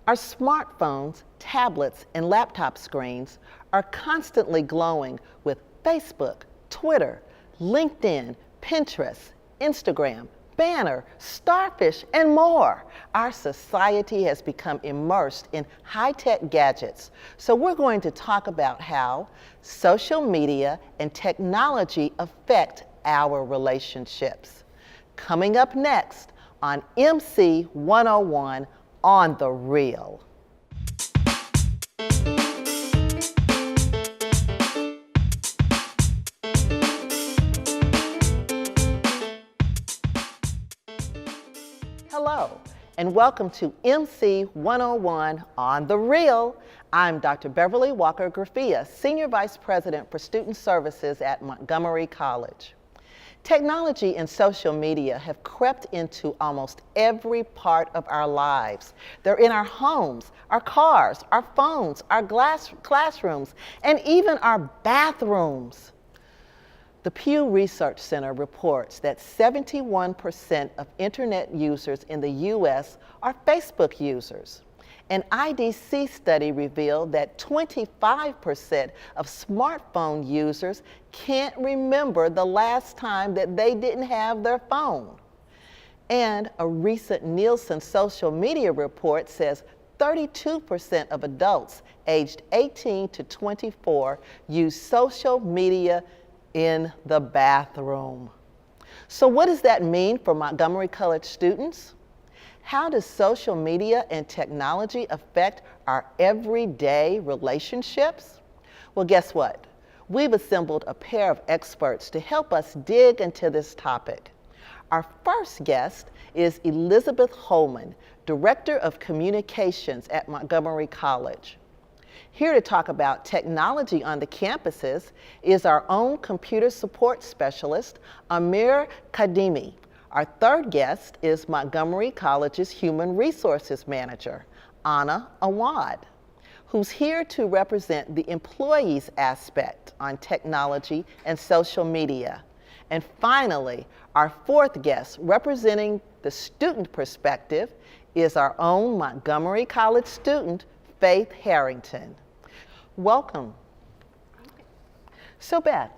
Our smartphones, tablets, and laptop screens are constantly glowing with Facebook, Twitter, LinkedIn, Pinterest, Instagram, Banner, Starfish, and more. Our society has become immersed in high-tech gadgets. So we're going to talk about how social media and technology affect our relationships. Coming up next on MC 101 on the Real. Hello, and welcome to MC 101 on the Real. I'm Dr. Beverly Walker-Griffea, Senior Vice President for Student Services at Montgomery College. Technology and social media have crept into almost every part of our lives. They're in our homes, our cars, our phones, our classrooms, and even our bathrooms. The Pew Research Center reports that 71% of internet users in the U.S. are Facebook users. An IDC study revealed that 25% of smartphone users can't remember the last time that they didn't have their phone. And a recent Nielsen social media report says 32% of adults aged 18 to 24 use social media in the bathroom. So what does that mean for Montgomery College students? How does social media and technology affect our everyday relationships? Well, guess what? We've assembled a pair of experts to help us dig into this topic. Our first guest is Elizabeth Holman, Director of Communications at Montgomery College. Here to talk about technology on the campuses is our own computer support specialist, Amir Kadimi. Our third guest is Montgomery College's Human Resources Manager, Anna Awad, who's here to represent the employees aspect on technology and social media. And finally, our fourth guest representing the student perspective is our own Montgomery College student, Faith Harrington. Welcome. So Beth,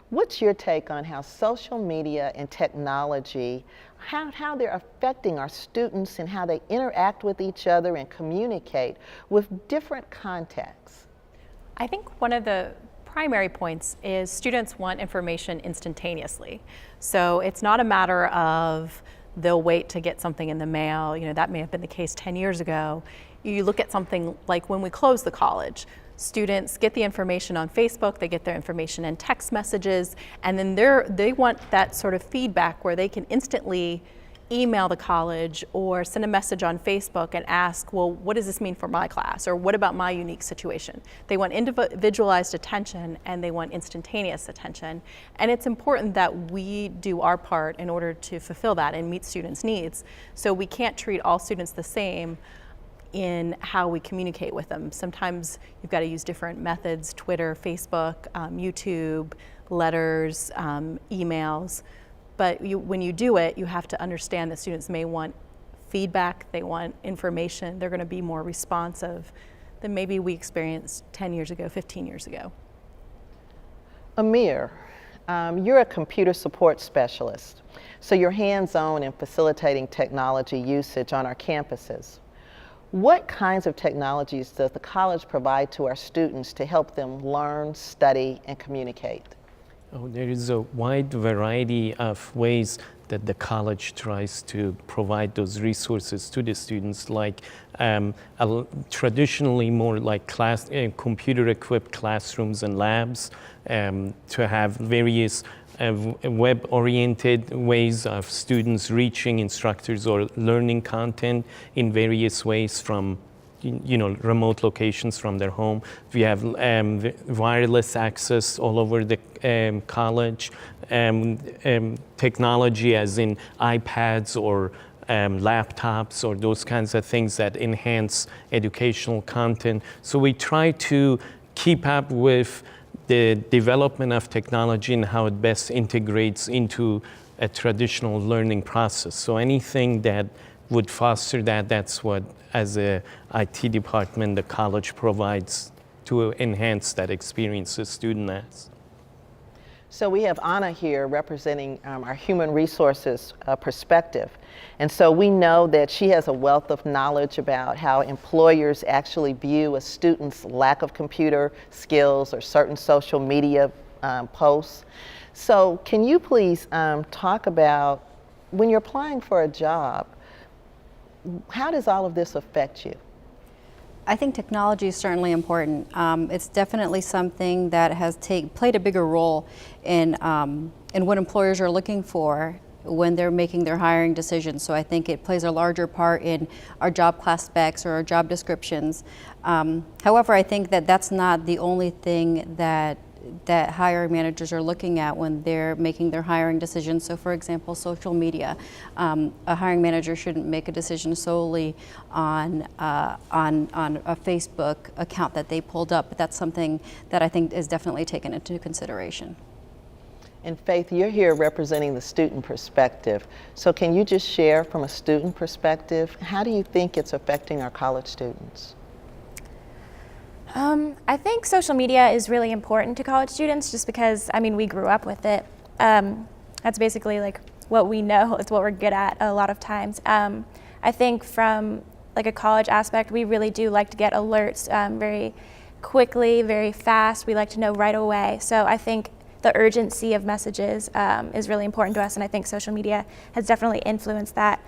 what's your take on how social media and technology, how they're affecting our students and how they interact with each other and communicate with different contexts? I think one of the primary points is students want information instantaneously. So it's not a matter of they'll wait to get something in the mail. You know, that may have been the case 10 years ago. You look at something like when we closed the college, students get the information on Facebook, they get their information in text messages, and then they want that sort of feedback where they can instantly email the college or send a message on Facebook and ask, well, what does this mean for my class? Or what about my unique situation? They want individualized attention and they want instantaneous attention. And it's important that we do our part in order to fulfill that and meet students' needs. So we can't treat all students the same in how we communicate with them. Sometimes you've got to use different methods, Twitter, Facebook, YouTube, letters, emails. But when you do it, you have to understand that students may want feedback, they want information, they're going to be more responsive than maybe we experienced 10 years ago, 15 years ago. Amir, you're a computer support specialist, so you're hands-on in facilitating technology usage on our campuses. What kinds of technologies does the college provide to our students to help them learn, study, and communicate? Oh, there is a wide variety of ways that the college tries to provide those resources to the students, like traditionally more like computer-equipped classrooms and labs, to have various web-oriented ways of students reaching instructors or learning content in various ways from remote locations from their home. We have wireless access all over the college, technology as in iPads or laptops or those kinds of things that enhance educational content. So we try to keep up with the development of technology and how it best integrates into a traditional learning process. So anything that would foster that. That's what, as a IT department, the college provides to enhance that experience the student has. So we have Anna here representing our human resources perspective. And so we know that she has a wealth of knowledge about how employers actually view a student's lack of computer skills or certain social media posts. So can you please talk about, when you're applying for a job, how does all of this affect you? I think technology is certainly important. It's definitely something that has played a bigger role in what employers are looking for when they're making their hiring decisions. So I think it plays a larger part in our job class specs or our job descriptions. However, I think that that's not the only thing that hiring managers are looking at when they're making their hiring decisions. So for example, social media. A hiring manager shouldn't make a decision solely on a Facebook account that they pulled up, but that's something that I think is definitely taken into consideration. And Faith, you're here representing the student perspective. So can you just share from a student perspective, how do you think it's affecting our college students? I think social media is really important to college students just because, I mean, we grew up with it. That's basically like what we know, it's what we're good at a lot of times. I think from like a college aspect, we really do like to get alerts very quickly, very fast. We like to know right away. So I think the urgency of messages is really important to us, and I think social media has definitely influenced that.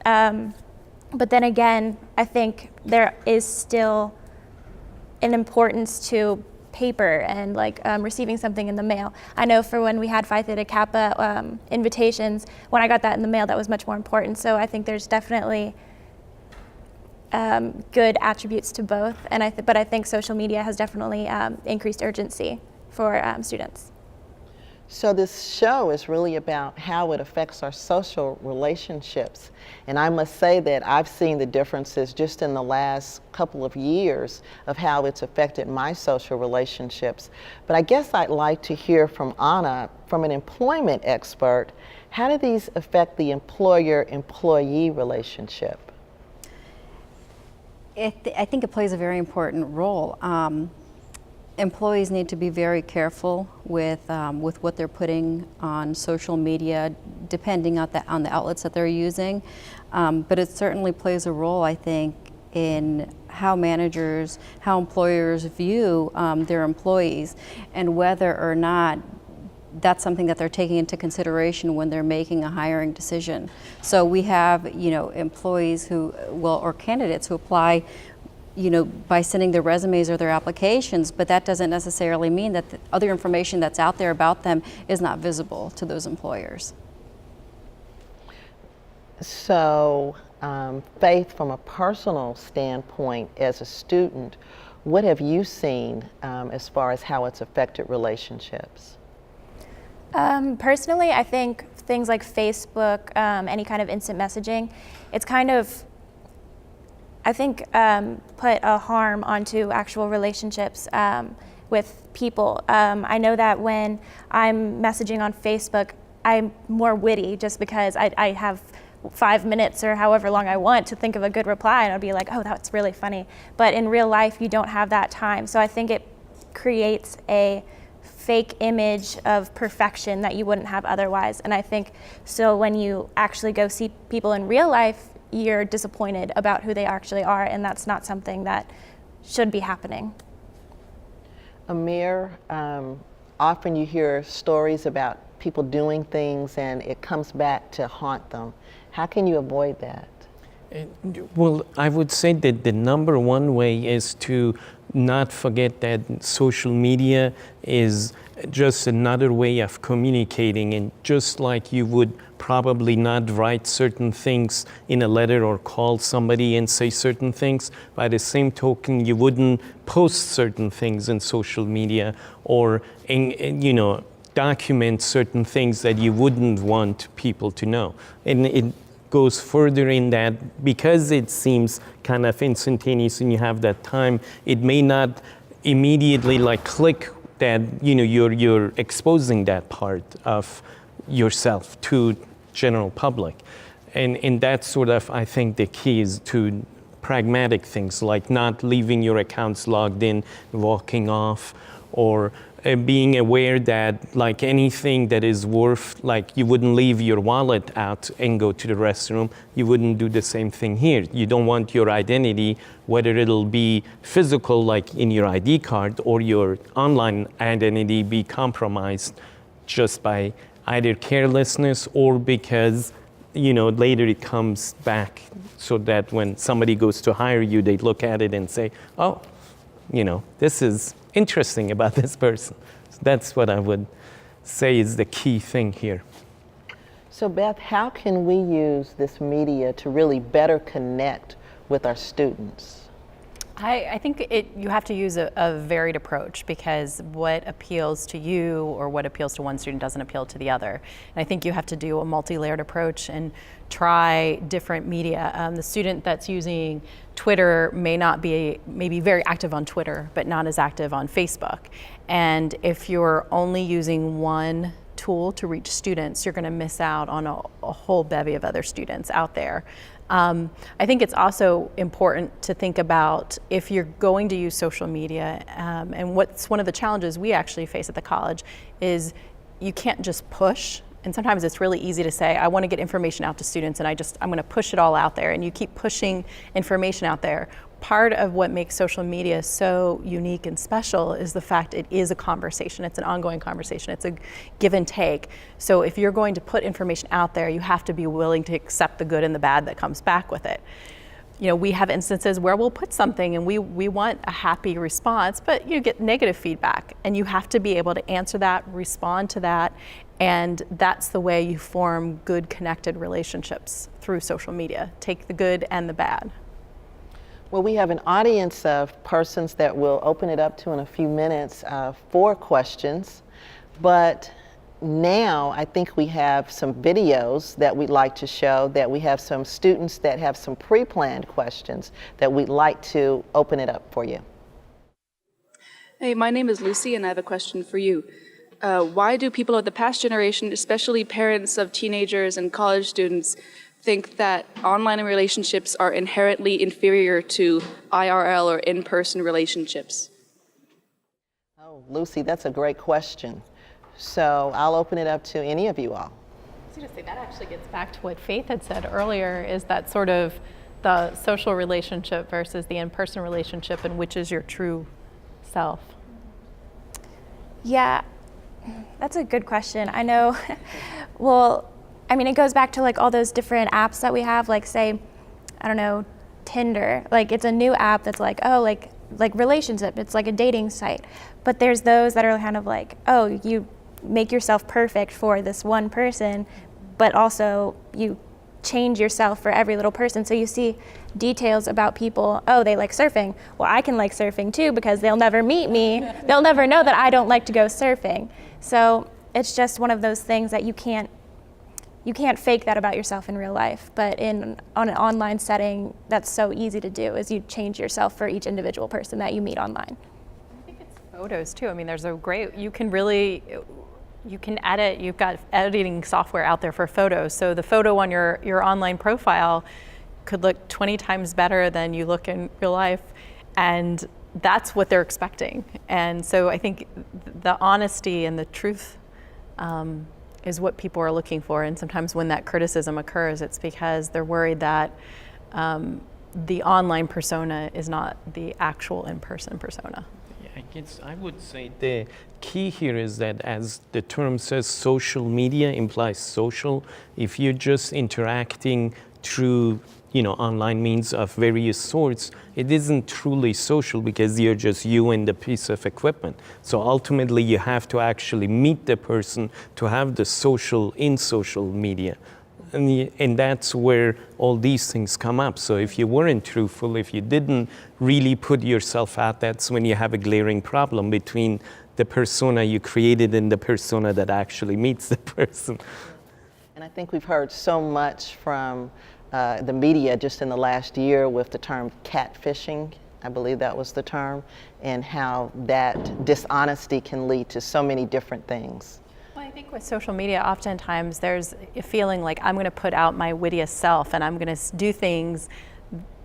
But then again, I think there is still an importance to paper and like receiving something in the mail. I know for when we had Phi Theta Kappa invitations, when I got that in the mail, that was much more important. So I think there's definitely good attributes to both, and but I think social media has definitely increased urgency for students. So this show is really about how it affects our social relationships. And I must say that I've seen the differences just in the last couple of years of how it's affected my social relationships. But I guess I'd like to hear from Anna, from an employment expert, how do these affect the employer-employee relationship? I think it plays a very important role. Employees need to be very careful with what they're putting on social media, depending on the outlets that they're using. But it certainly plays a role, I think, in how employers view their employees, and whether or not that's something that they're taking into consideration when they're making a hiring decision. So we have, employees or candidates who apply by sending their resumes or their applications, but that doesn't necessarily mean that the other information that's out there about them is not visible to those employers. So, Faith, from a personal standpoint as a student, what have you seen as far as how it's affected relationships? Personally, I think things like Facebook, any kind of instant messaging, it's kind of, I think, put a harm onto actual relationships with people. I know that when I'm messaging on Facebook, I'm more witty just because I have 5 minutes or however long I want to think of a good reply, and I'll be like, oh, that's really funny. But in real life, you don't have that time. So I think it creates a fake image of perfection that you wouldn't have otherwise. And I think so when you actually go see people in real life, you're disappointed about who they actually are, and that's not something that should be happening. Amir, often you hear stories about people doing things and it comes back to haunt them. How can you avoid that? Well, I would say that the number one way is to not forget that social media is just another way of communicating, and just like you would probably not write certain things in a letter or call somebody and say certain things, by the same token you wouldn't post certain things in social media or document certain things that you wouldn't want people to know. And it goes further in that because it seems kind of instantaneous and you have that time, it may not immediately click that you're exposing that part of yourself to general public. And that's sort of, I think, the key is to pragmatic things like not leaving your accounts logged in, walking off, or being aware that like anything that is worth, like you wouldn't leave your wallet out and go to the restroom, you wouldn't do the same thing here. You don't want your identity, whether it'll be physical like in your ID card or your online identity, be compromised just by either carelessness or because later it comes back, so that when somebody goes to hire you, they look at it and say, oh, this is interesting about this person. So that's what I would say is the key thing here. So Beth, how can we use this media to really better connect with our students? I think you have to use a varied approach, because what appeals to you or what appeals to one student doesn't appeal to the other. And I think you have to do a multi-layered approach and try different media. The student that's using Twitter may be very active on Twitter, but not as active on Facebook. And if you're only using one tool to reach students, you're going to miss out on a whole bevy of other students out there. I think it's also important to think about if you're going to use social media, and what's one of the challenges we actually face at the college is you can't just push. And sometimes it's really easy to say, I want to get information out to students, and I'm going to push it all out there, and you keep pushing information out there. Part of what makes social media so unique and special is the fact it is a conversation. It's an ongoing conversation. It's a give and take. So if you're going to put information out there, you have to be willing to accept the good and the bad that comes back with it. We have instances where we'll put something and we want a happy response, but you get negative feedback, and you have to be able to answer that, respond to that, and that's the way you form good connected relationships through social media. Take the good and the bad. Well, we have an audience of persons that we'll open it up to in a few minutes for questions. But now I think we have some videos that we'd like to show, that we have some students that have some pre-planned questions that we'd like to open it up for you. Hey, my name is Lucy, and I have a question for you. Why do people of the past generation, especially parents of teenagers and college students, think that online relationships are inherently inferior to IRL or in-person relationships? Oh, Lucy, that's a great question. So I'll open it up to any of you all. I was going to say, that actually gets back to what Faith had said earlier, is that sort of the social relationship versus the in-person relationship, and which is your true self? Yeah, that's a good question. I know, well, I mean, it goes back to like all those different apps that we have, like say, I don't know, Tinder. Like it's a new app that's like, oh, like relationship. It's like a dating site. But there's those that are kind of like, oh, you make yourself perfect for this one person, but also you change yourself for every little person. So you see details about people, oh, they like surfing. Well, I can like surfing too, because they'll never meet me. They'll never know that I don't like to go surfing. So it's just one of those things that you can't fake that about yourself in real life, but on an online setting, that's so easy to do, is you change yourself for each individual person that you meet online. I think it's photos too. I mean, there's you can edit, you've got editing software out there for photos. So the photo on your online profile could look 20 times better than you look in real life. And that's what they're expecting. And so I think the honesty and the truth is what people are looking for. And sometimes when that criticism occurs, it's because they're worried that the online persona is not the actual in-person persona. Yeah, I guess I would say the key here is that, as the term says, social media implies social. If you're just interacting through online means of various sorts, it isn't truly social, because you're just you and the piece of equipment. So ultimately you have to actually meet the person to have the social in social media. And that's where all these things come up. So if you weren't truthful, if you didn't really put yourself out, that's when you have a glaring problem between the persona you created and the persona that actually meets the person. And I think we've heard so much from the media just in the last year with the term catfishing, I believe that was the term, and how that dishonesty can lead to so many different things. Well, think with social media, oftentimes there's a feeling like I'm going to put out my wittiest self and I'm going to do things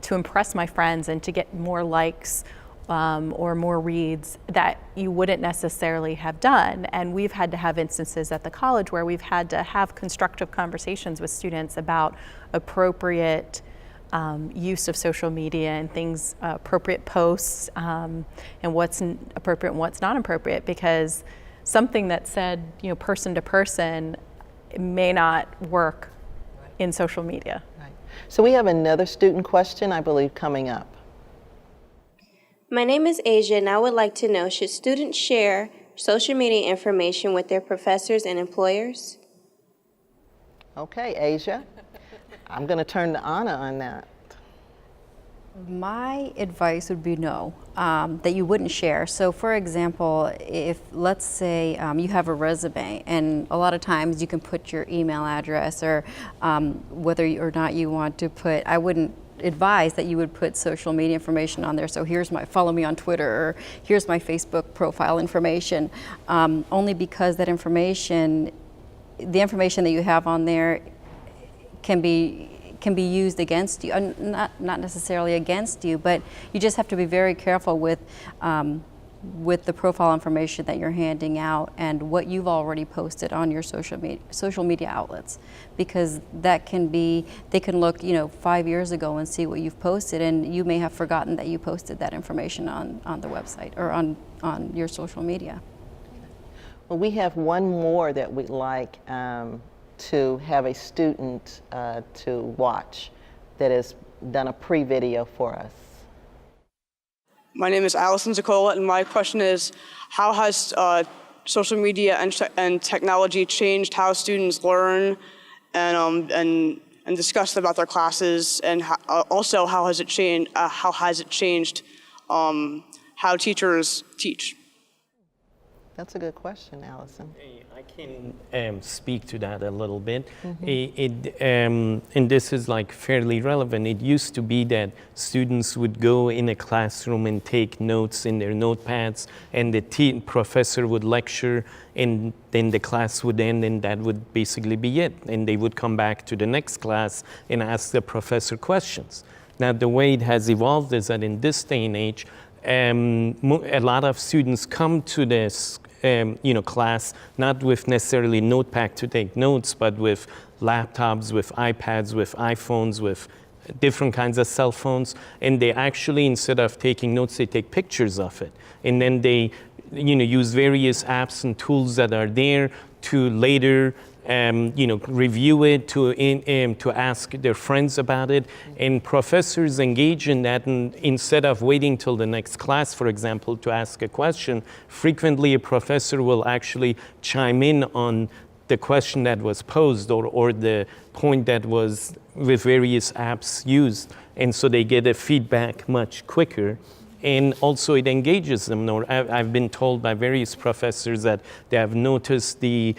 to impress my friends and to get more likes or more reads that you wouldn't necessarily have done. And we've had to have instances at the college where we've had to have constructive conversations with students about appropriate use of social media and things, appropriate posts, and what's appropriate and what's not appropriate, because something that's said, person to person may not work in social media. Right. So we have another student question, I believe, coming up. My name is Asia, and I would like to know, should students share social media information with their professors and employers? Okay, Asia. I'm going to turn to Anna on that. My advice would be no, that you wouldn't share. So for example, if let's say you have a resume, and a lot of times you can put your email address or whether or not you want to put, I wouldn't advise that you would put social media information on there. So here's follow me on Twitter, or here's my Facebook profile information, only because that information, the information that you have on there can be used against you, not necessarily against you, but you just have to be very careful with the profile information that you're handing out and what you've already posted on your social media outlets, because that can be, they can look 5 years ago and see what you've posted, and you may have forgotten that you posted that information on the website or on your social media. Well, we have one more that we'd like to have a student to watch that has done a pre-video for us. My name is Allison Zakola, and my question is, how has social media and technology changed how students learn and discuss about their classes, and also how has it changed how teachers teach? That's a good question, Allison. I can speak to that a little bit. And this is like fairly relevant. It used to be that students would go in a classroom and take notes in their notepads, and the professor would lecture, and then the class would end, and that would basically be it. And they would come back to the next class and ask the professor questions. Now, the way it has evolved is that in this day and age, a lot of students come to this class not with necessarily notepad to take notes, but with laptops, with iPads, with iPhones, with different kinds of cell phones, and they actually, instead of taking notes, they take pictures of it, and then they use various apps and tools that are there to later review it, to ask their friends about it. And professors engage in that, and instead of waiting till the next class, for example, to ask a question, frequently a professor will actually chime in on the question that was posed or the point that was with various apps used. And so they get a feedback much quicker. And also it engages them. I've been told by various professors that they have noticed the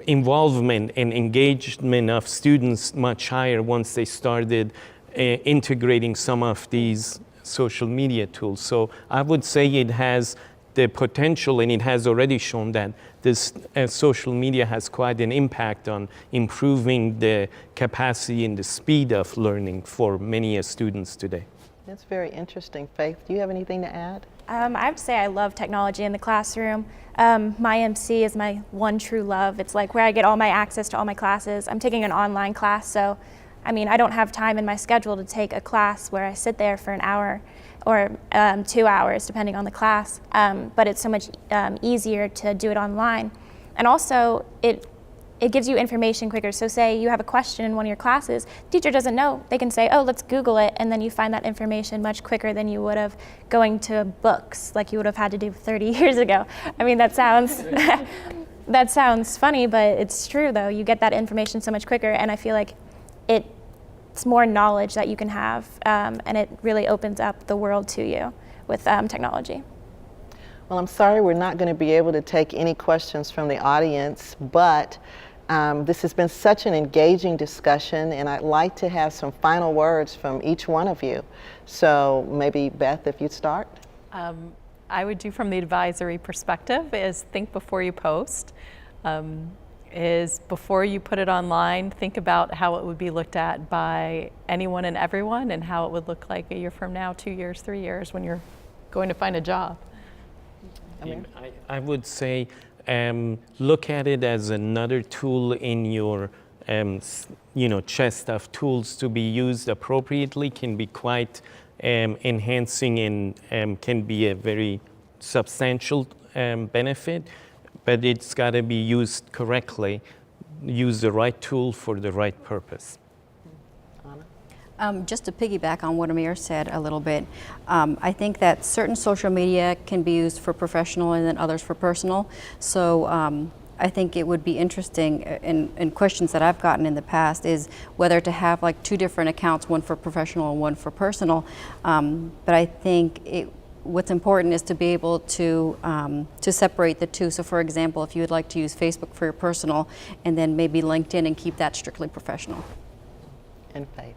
involvement and engagement of students much higher once they started integrating some of these social media tools. So I would say it has the potential, and it has already shown that this social media has quite an impact on improving the capacity and the speed of learning for many students today. That's very interesting. Faith, do you have anything to add? I have to say I love technology in the classroom. My MC is my one true love. It's like where I get all my access to all my classes. I'm taking an online class, so I don't have time in my schedule to take a class where I sit there for an hour or 2 hours, depending on the class. But it's so much easier to do it online. And also, it gives you information quicker. So say you have a question in one of your classes, teacher doesn't know, they can say, oh, let's Google it, and then you find that information much quicker than you would have going to books like you would have had to do 30 years ago. That sounds that sounds funny, but it's true though. You get that information so much quicker, and I feel like it's more knowledge that you can have, and it really opens up the world to you with technology. Well, I'm sorry we're not going to be able to take any questions from the audience, but this has been such an engaging discussion, and I'd like to have some final words from each one of you. So maybe Beth, if you'd start. I would do from the advisory perspective is think before you post. is before you put it online, think about how it would be looked at by anyone and everyone, and how it would look like a year from now, 2 years, 3 years, when you're going to find a job. I would say look at it as another tool in your chest of tools to be used appropriately. Can be quite enhancing and can be a very substantial benefit, but it's got to be used correctly. Use the right tool for the right purpose. Just to piggyback on what Amir said a little bit, I think that certain social media can be used for professional and then others for personal. So I think it would be interesting, in questions that I've gotten in the past, is whether to have like 2 different accounts, one for professional and one for personal. But I think what's important is to be able to separate the two. So for example, if you would like to use Facebook for your personal, and then maybe LinkedIn and keep that strictly professional. And Faith.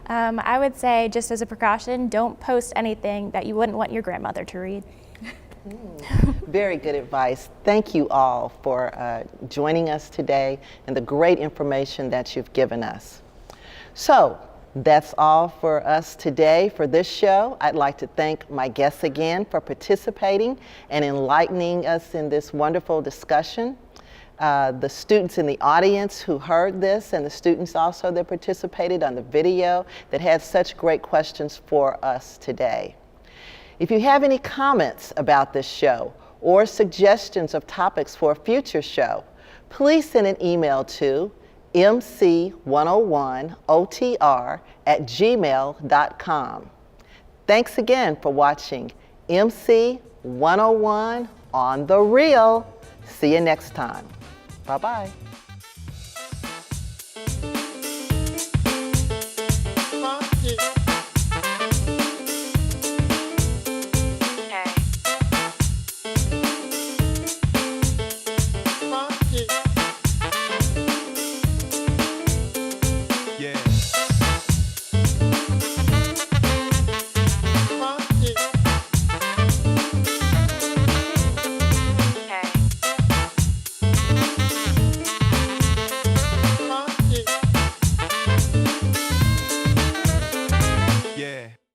I would say, just as a precaution, don't post anything that you wouldn't want your grandmother to read. Very good advice. Thank you all for joining us today and the great information that you've given us. So that's all for us today for this show. I'd like to thank my guests again for participating and enlightening us in this wonderful discussion. The students in the audience who heard this, and the students also that participated on the video that had such great questions for us today. If you have any comments about this show or suggestions of topics for a future show, please send an email to mc101otr@gmail.com. Thanks again for watching MC 101 on The Real. See you next time. Bye-bye.